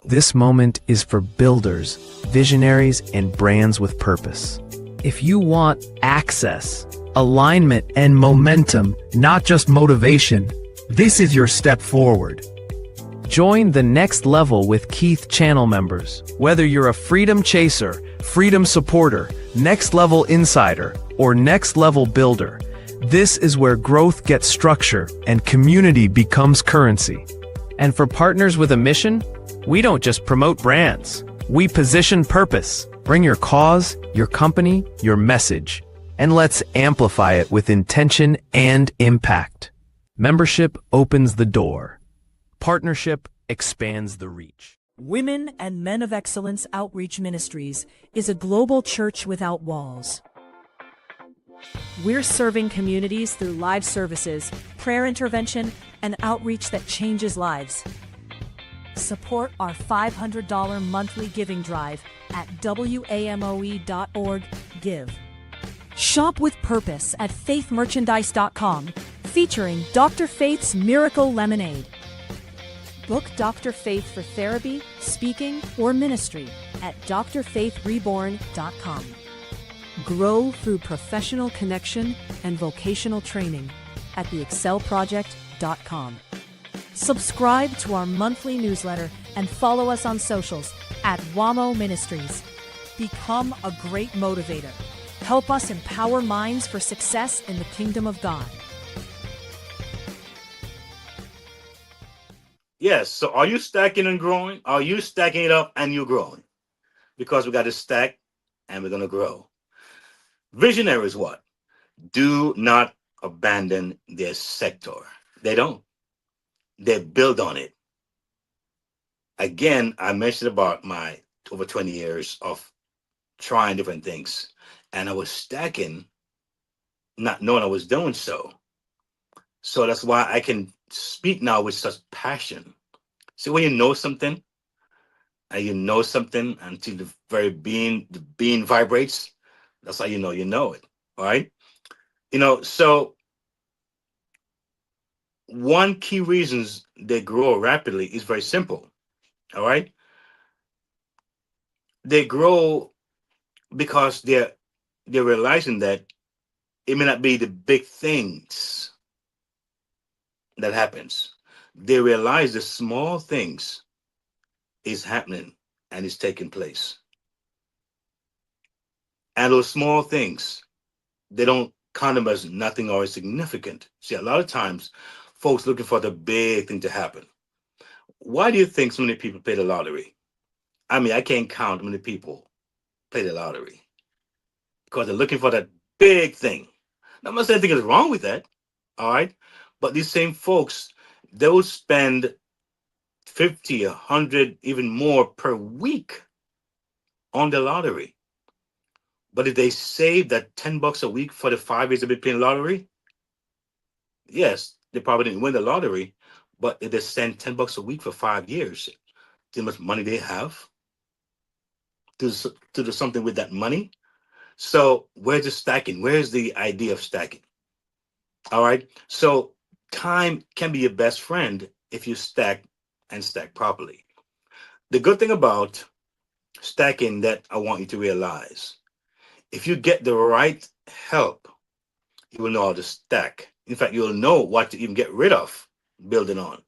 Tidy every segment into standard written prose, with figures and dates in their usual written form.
This moment is for builders, visionaries, and brands with purpose. If you want access, alignment, and momentum, not just motivation, this is your step forward. Join the next level with Keith channel members. Whether you're a freedom chaser, freedom supporter, next level insider, or next level builder, this is where growth gets structure and community becomes currency. And for partners with a mission, we don't just promote brands. We position purpose. Bring your cause, your company, your message, and let's amplify it with intention and impact. Membership opens the door. Partnership expands the reach. Women and Men of Excellence Outreach Ministries is a global church without walls. We're serving communities through live services, prayer intervention, and outreach that changes lives. Support our $500 monthly giving drive at WAMOE.org/give. Shop with purpose at faithmerchandise.com, featuring Dr. Faith's Miracle Lemonade. Book Dr. Faith for therapy, speaking, or ministry at drfaithreborn.com. Grow through professional connection and vocational training at theexcelproject.com. Subscribe to our monthly newsletter and follow us on socials at WAMO Ministries. Become a great motivator. Help us empower minds for success in the kingdom of God. Yes, so are you stacking and growing? Are you stacking it up and you're growing? Because we got to stack and we're going to grow. Visionaries what? Do not abandon their sector. They don't. They build on it. Again, I mentioned about my over 20 years of trying different things. And I was stacking, not knowing I was doing so. So that's why I can speak now with such passion. See, when you know something, and you know something until the being vibrates, that's how you know it. All right. So one key reasons they grow rapidly is very simple. All right. They grow because they're realizing that it may not be the big things that happens. They realize the small things is happening and is taking place. And those small things, they don't count them as nothing or insignificant. See, a lot of times folks looking for the big thing to happen. Why do you think so many people play the lottery? I mean, I can't count how many people play the lottery because they're looking for that big thing. Now, I'm not saying anything is wrong with that, all right? But these same folks, they'll spend 50, 100, even more per week on the lottery. But if they save that $10 a week for the 5 years they've been playing lottery, yes, they probably didn't win the lottery, but if they spend $10 a week for 5 years, see how much money they have to do something with that money. So where's the stacking? Where's the idea of stacking? All right. So time can be your best friend if you stack and stack properly. The good thing about stacking that I want you to realize, if you get the right help, you will know how to stack. In fact, you'll know what to even get rid of building on,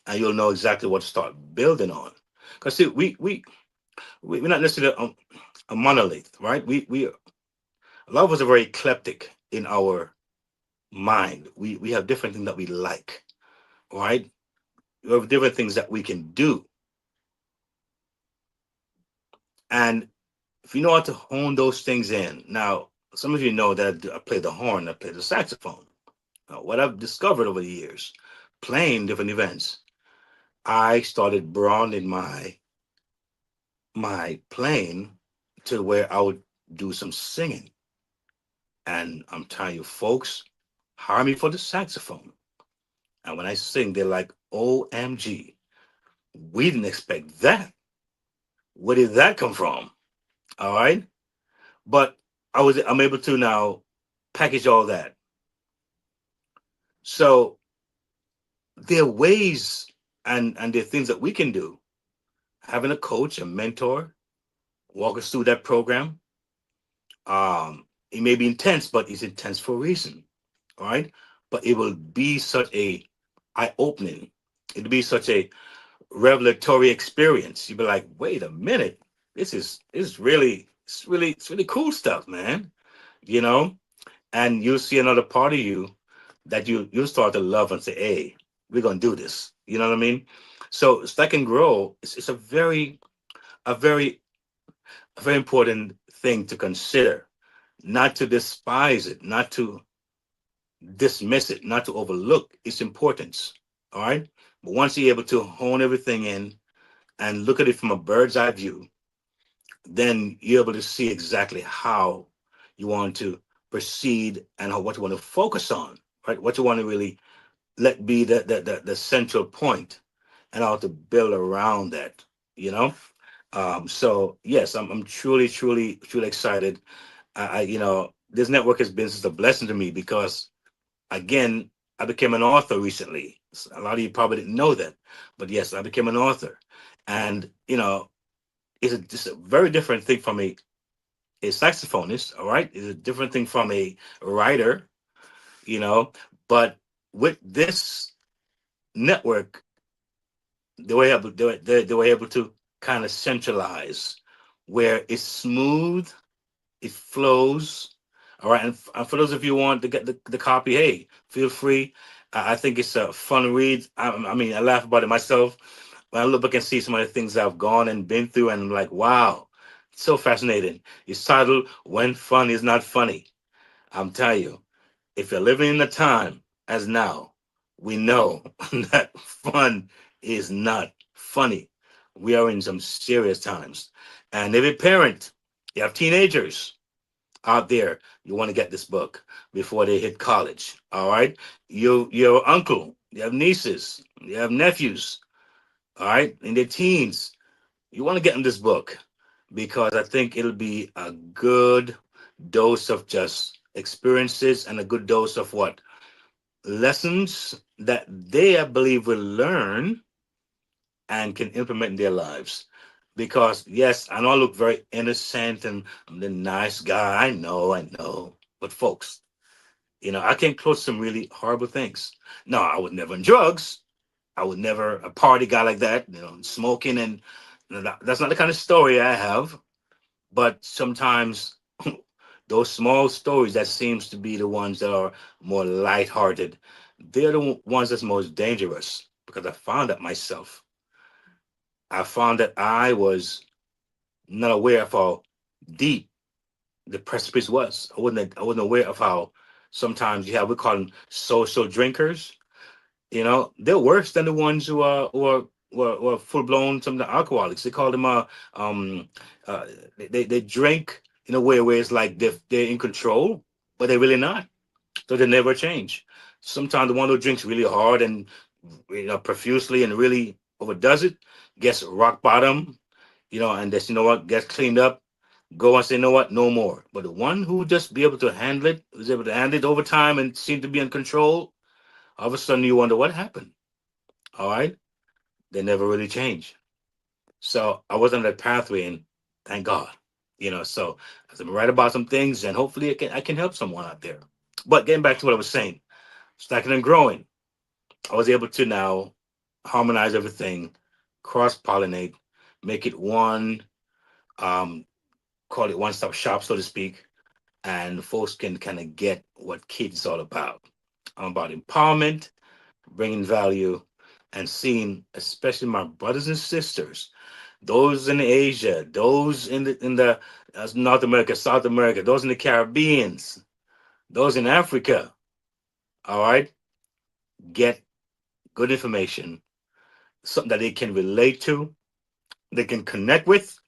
and you'll know exactly what to start building on. Because see, we're not necessarily a monolith, right? We a lot of us are very eclectic in our mind. We have different things that we like, right? We have different things that we can do, and if you know how to hone those things in. Now, some of you know that I play the horn, I play the saxophone. Now, what I've discovered over the years, playing different events, I started broadening my playing to where I would do some singing. And I'm telling you, folks, hire me for the saxophone. And when I sing, they're like, OMG, we didn't expect that. Where did that come from? All right. But I'm able to now package all that. So there are ways and there are things that we can do. Having a coach, a mentor, walk us through that program. It may be intense, but it's intense for a reason. All right. But it will be such a eye opening. It'll be such a revelatory experience. You'll be like, wait a minute, this is really it's really cool stuff, man. You know, and you'll see another part of you that you'll start to love and say, hey, we're gonna do this. You know what I mean? So Stack and Grow it's a very a very important thing to consider, not to despise it, not to dismiss it, not to overlook its importance. All right. But once you're able to hone everything in and look at it from a bird's eye view, then you're able to see exactly how you want to proceed and what you want to focus on, right? What you want to really let be the central point and how to build around that, you know? So yes, I'm truly excited. This network has been such a blessing to me because again, I became an author recently. A lot of you probably didn't know that, but yes, I became an author. And, it's a very different thing from a saxophonist, all right? It's a different thing from a writer, you know. But with this network, they were able to kind of centralize where it's smooth, it flows. All right. And for those of you who want to get the copy, hey, feel free. I think it's a fun read. I mean, I laugh about it myself. When I look back and see some of the things I've gone and been through, and I'm like, wow, it's so fascinating. It's titled When Fun Is Not Funny. I'm telling you, if you're living in the time as now, we know that fun is not funny. We are in some serious times. And every parent, you have teenagers out there, you want to get this book before they hit college. All right. Your uncle, you have nieces, you have nephews, all right, in their teens. You want to get them this book because I think it'll be a good dose of just experiences and a good dose of what lessons that they, I believe, will learn and can implement in their lives. Because yes, I know I look very innocent and I'm the nice guy. I know. But folks, I can close some really horrible things. No, I would never in drugs. I would never a party guy like that, smoking and that's not the kind of story I have. But sometimes those small stories that seems to be the ones that are more lighthearted, they're the ones that's most dangerous because I found that myself. I found that I was not aware of how deep the precipice was. I wasn't aware of how sometimes you have we call them social drinkers. They're worse than the ones who are full blown some of the alcoholics. They call them uh they drink in a way where it's like they're in control, but they're really not. So they never change. Sometimes the one who drinks really hard and profusely and really overdoes it gets rock bottom, and just gets cleaned up, go and say, no more. But the one who just be able to handle it, who's able to handle it over time and seem to be in control, all of a sudden you wonder what happened. All right. They never really change. So I was on that pathway and thank God. So as I'm right about some things and hopefully I can help someone out there. But getting back to what I was saying, stacking and growing, I was able to now harmonize everything, cross pollinate, make it one, um, call it one stop shop, so to speak, and folks can kind of get what kids all about. I'm about empowerment, bringing value, and seeing, especially my brothers and sisters, those in Asia, those in the North America, South America, those in the Caribbeans, those in Africa. All right, get good information, something that they can relate to, they can connect with,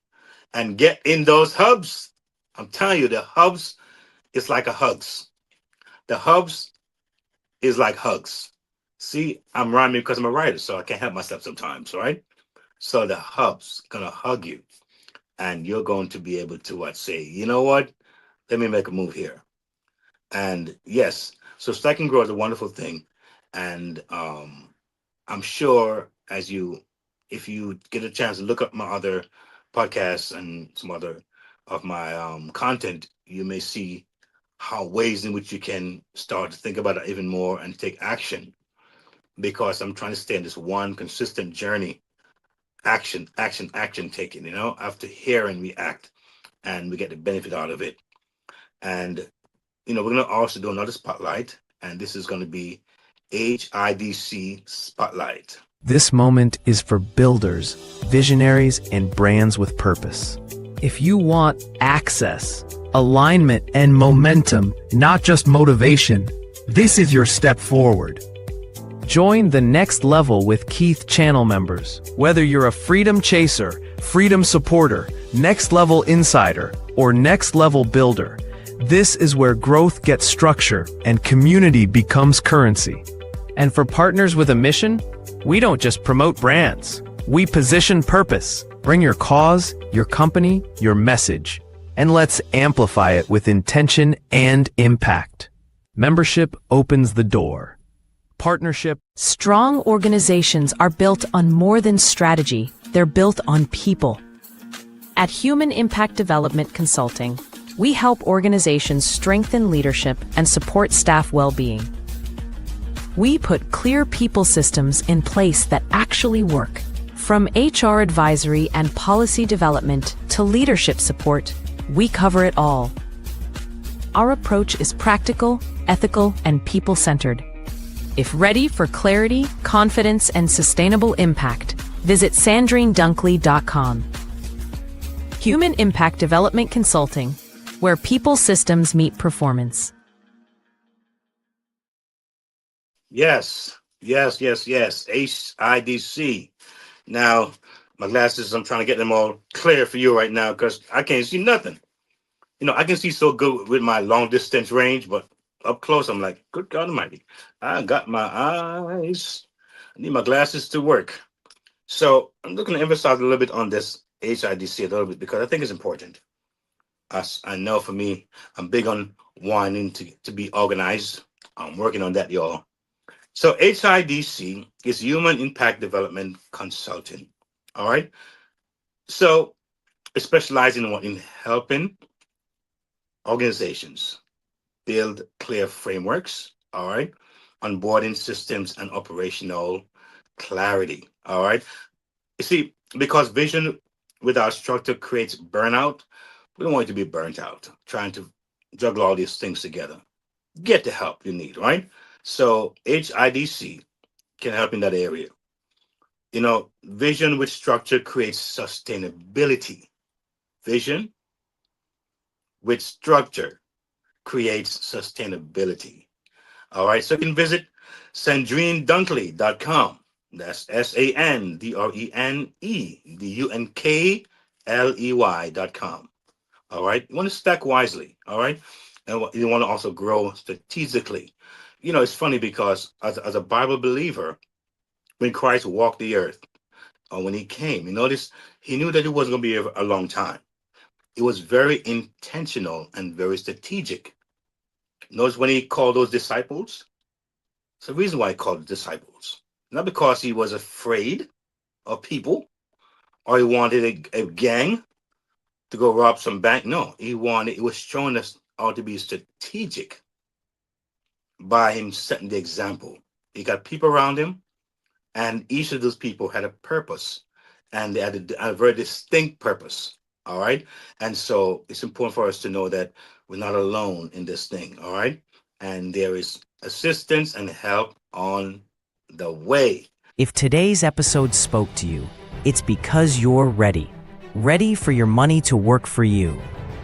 and get in those hubs. I'm telling you, the hubs is like a hugs. The hubs is like hugs. See, I'm rhyming because I'm a writer, so I can't help myself sometimes, right? So the hub's gonna hug you, and you're going to be able to what say, you know what? Let me make a move here. And yes, so Stack and Grow is a wonderful thing. And I'm sure if you get a chance to look up my other podcasts and some other of my content, you may see how ways in which you can start to think about it even more and take action, because I'm trying to stay in this one consistent journey. Action, action, action taking, after hear and react, and we get the benefit out of it. And we're going to also do another spotlight, and this is going to be HIDC Spotlight. This moment is for builders, visionaries, and brands with purpose. If you want access, alignment, and momentum, not just motivation, this is your step forward. Join the next level with Keith channel members. Whether you're a freedom chaser, freedom supporter, next level insider, or next level builder, this is where growth gets structure and community becomes currency. And for partners with a mission, we don't just promote brands. We position purpose. Bring your cause, your company, your message, and let's amplify it with intention and impact. Membership opens the door. Partnership. Strong organizations are built on more than strategy, they're built on people. At Human Impact Development Consulting, we help organizations strengthen leadership and support staff well-being. We put clear people systems in place that actually work. From HR advisory and policy development to leadership support, we cover it all. Our approach is practical, ethical, and people-centered. If ready for clarity, confidence, and sustainable impact, visit sandrinedunkley.com. Human Impact Development Consulting, where people systems meet performance. Yes, yes, yes, yes. HIDC. Now, my glasses, I'm trying to get them all clear for you right now because I can't see nothing. I can see so good with my long distance range, but up close, I'm like, good God Almighty, I got my eyes. I need my glasses to work. So I'm looking to emphasize a little bit on this HIDC a little bit because I think it's important. As I know for me, I'm big on wanting to be organized. I'm working on that, y'all. So HIDC is Human Impact Development Consulting. All right. So it specializes in helping organizations build clear frameworks, all right, onboarding systems and operational clarity, all right. You see, because vision without structure creates burnout, we don't want you to be burnt out trying to juggle all these things together. Get the help you need, right? So HIDC can help in that area. Vision with structure creates sustainability. Vision with structure creates sustainability. All right, so you can visit sandrinedunkley.com. That's SANDRENEDUNKLEY.com. All right, you want to stack wisely. All right, and you want to also grow strategically. It's funny because as a Bible believer, when Christ walked the earth, or when he came, he knew that he wasn't going to be here a long time. It was very intentional and very strategic. Notice when he called those disciples, it's the reason why he called the disciples. Not because he was afraid of people or he wanted a gang to go rob some bank. No, it was showing us how to be strategic by him setting the example. He got people around him, and each of those people had a purpose, and they had a very distinct purpose. All right. And so it's important for us to know that we're not alone in this thing. All right. And there is assistance and help on the way. If today's episode spoke to you, it's because you're ready. Ready for your money to work for you.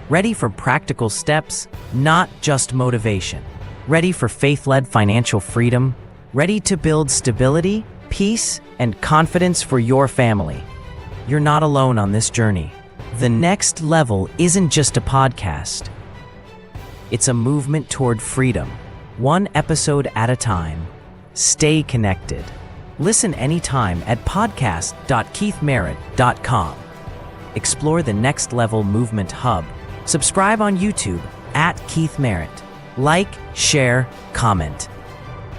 Ready for practical steps, not just motivation. Ready for faith-led financial freedom. Ready to build stability, peace, and confidence for your family. You're not alone on this journey. The Next Level isn't just a podcast. It's a movement toward freedom, one episode at a time. Stay connected. Listen anytime at podcast.keithmerritt.com. Explore the Next Level Movement Hub. Subscribe on YouTube at Keith Merritt. Like, share, comment.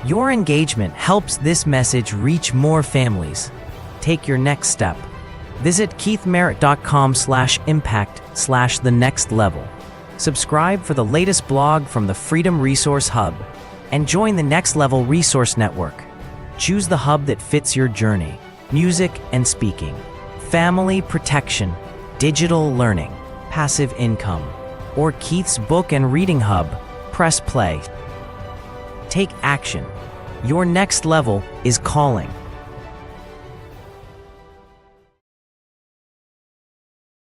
Your engagement helps this message reach more families. Take your next step. Visit keithmerritt.com/impact/the next level. Subscribe for the latest blog from the Freedom Resource Hub and join the Next Level Resource Network. Choose the hub that fits your journey: music and speaking, family protection, digital learning, passive income, or Keith's book and reading hub. Press play. Take action. Your next level is calling.